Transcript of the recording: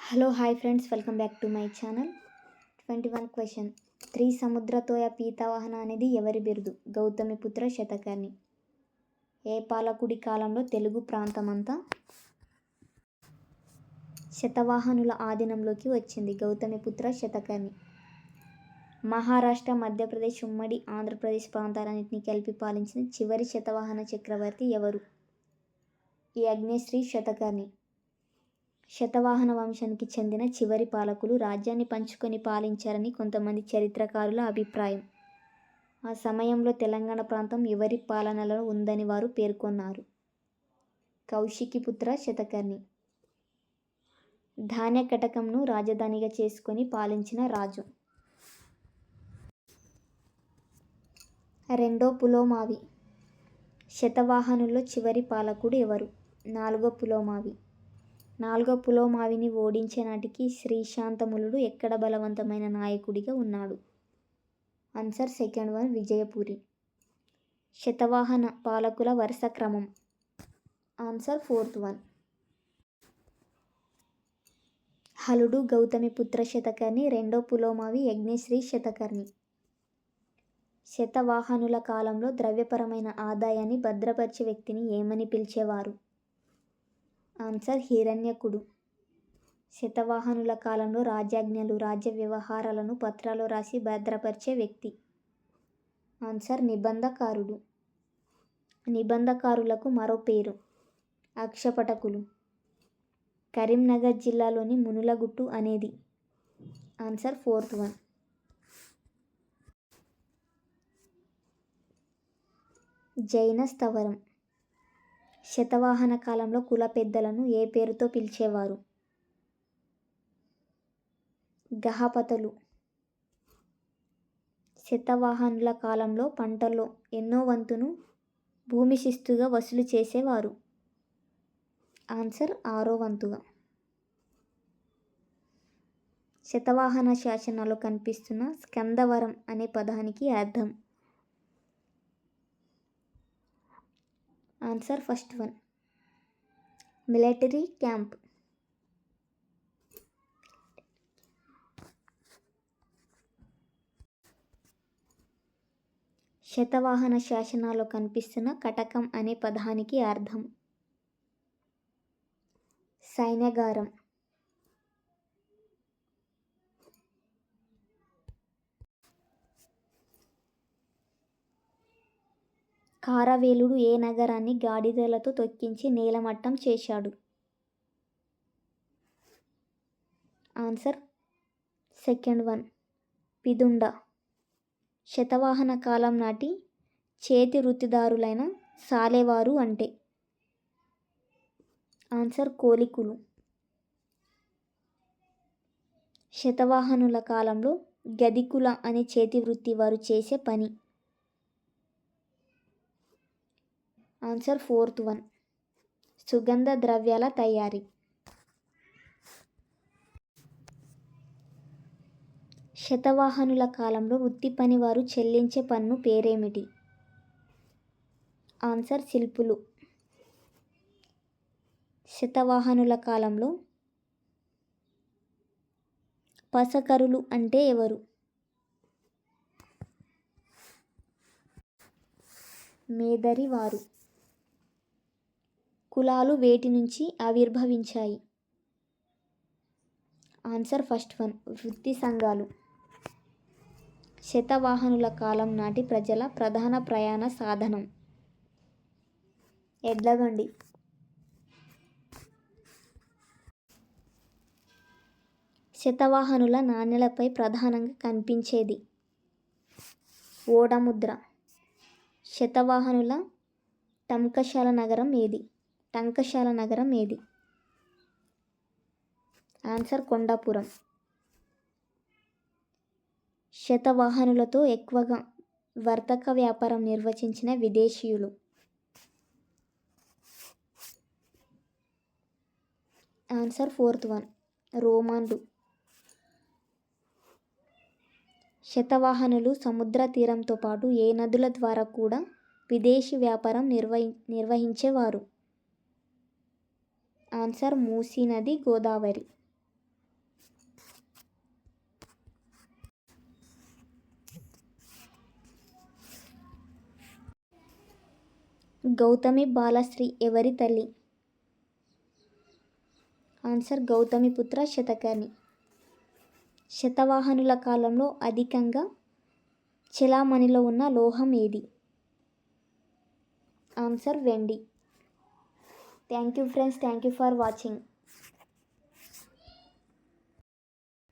Hello hi friends, welcome back to my channel. 21 question. సముద్రతోయ పీతవాహన అనేది ఎవరి బిరుదు? గౌతమిపుత్ర శతకర్ణి. ఏ పాలకుడి కాలంలో తెలుగు ప్రాంతమంతా శతవాహనుల ఆధీనంలోకి వచ్చింది? గౌతమిపుత్ర శతకర్ణి. మహారాష్ట్ర, మధ్యప్రదేశ్, ఉమ్మడి ఆంధ్రప్రదేశ్ ప్రాంతాలన్నింటినీ కలిపి పాలించిన చివరి శతవాహన చక్రవర్తి ఎవరు? యజ్ఞశ్రీ శతకర్ణి. శతవాహన వంశానికి చెందిన చివరి పాలకులు రాజ్యాన్ని పంచుకొని పాలించారని కొంతమంది చరిత్రకారుల అభిప్రాయం. ఆ సమయంలో తెలంగాణ ప్రాంతం ఎవరి పాలనలో ఉందని వారు పేర్కొన్నారు. కౌశికీపుత్ర శతకర్ణి. ధాన్యకటకంను రాజధానిగా చేసుకొని పాలించిన రాజు. రెండో పులోమావి. శతవాహనుల్లో చివరి పాలకుడు ఎవరు? నాలుగో పులోమావి. నాలుగో పులోమావిని ఓడించే నాటికి శ్రీశాంతములుడు ఎక్కడ బలవంతమైన నాయకుడిగా ఉన్నాడు? Answer second one, Vijayapuri. Satavahana పాలకుల వరుస క్రమం? Answer fourth one. హలుడు గౌతమిపుత్ర శతకర్ణి, రెండో పులోమావి యజ్ఞశ్రీ శతకర్ణి. శతవాహనుల కాలంలో ద్రవ్యపరమైన ఆదాయాన్ని భద్రపరిచే వ్యక్తిని ఏమని పిలిచేవారు? ఆన్సర్ హిరణ్యకుడు. శతవాహనుల కాలంలో రాజ్యాజ్ఞలు, రాజ్య వ్యవహారాలను పత్రాల్లో రాసి భద్రపరిచే వ్యక్తి? ఆన్సర్ నిబంధకారుడు. నిబంధకారులకు మరో పేరు? అక్షపటకులు. కరీంనగర్ జిల్లాలోని మునులగుట్టు అనేది? Answer fourth one. జైన స్థవరం. శతవాహన కాలంలో కుల పెద్దలను ఏ పేరుతో పిలిచేవారు? గహపతులు. శతవాహనుల కాలంలో పంటల్లో ఎన్నో వంతును భూమి శిస్తుగా వసూలు చేసేవారు? ఆన్సర్ ఆరో వంతుగా. శతవాహన శాసనాల్లో కనిపిస్తున్న స్కందవరం అనే పదానికి అర్థం? Answer first one, military camp. Satavahana శాసనాల్లో కనిపిస్తున్న కటకం అనే పదానికి అర్థం? సైన్యాగారం. కారవేలుడు ఏ నగరాన్ని గాడిదలతో తొక్కించి నేలమట్టం చేశాడు? Answer second one, Pithunda. Satavahana కాలం నాటి చేతి వృత్తిదారులైన సాలెవారు అంటే? ఆన్సర్ కోలికులు. శతవాహనుల కాలంలో గదికుల అనే చేతి వృత్తి వారు చేసే పని? ఆన్సర్ ఫోర్త్ వన్, సుగంధ ద్రవ్యాల తయారీ. శతవాహనుల కాలంలో వృత్తి పని వారు చెల్లించే పన్ను పేరేమిటి? ఆన్సర్ శిల్పులు. శతవాహనుల కాలంలో పసకరులు అంటే ఎవరు? మేదరి వారు. కులాలు వేటి నుంచి ఆవిర్భవించాయి? ఆన్సర్ ఫస్ట్ వన్, వృత్తి సంఘాలు. శతవాహనుల కాలం నాటి ప్రజల ప్రధాన ప్రయాణ సాధనం? ఎడ్లబండి. శతవాహనుల నాణేలపై ప్రధానంగా కనిపించేది? ఓడముద్ర. శతవాహనుల టంకశాల నగరం ఏది? ఆన్సర్ కొండాపురం. శతవాహనులతో ఎక్కువగా వర్తక వ్యాపారం నిర్వచించిన విదేశీయులు? ఆన్సర్ ఫోర్త్ వన్, రోమన్లు. శతవాహనులు సముద్ర తీరంతో పాటు ఏ నదుల ద్వారా కూడా విదేశీ వ్యాపారం నిర్వహించేవారు? ఆన్సర్ మూసీ నది, గోదావరి. గౌతమి బాలశ్రీ ఎవరి తల్లి? ఆన్సర్ గౌతమిపుత్ర శతకర్ణి. శతవాహనుల కాలంలో అధికంగా చెలామణిలో ఉన్న లోహం ఏది? ఆన్సర్ వెండి. Thank you friends, thank you for watching.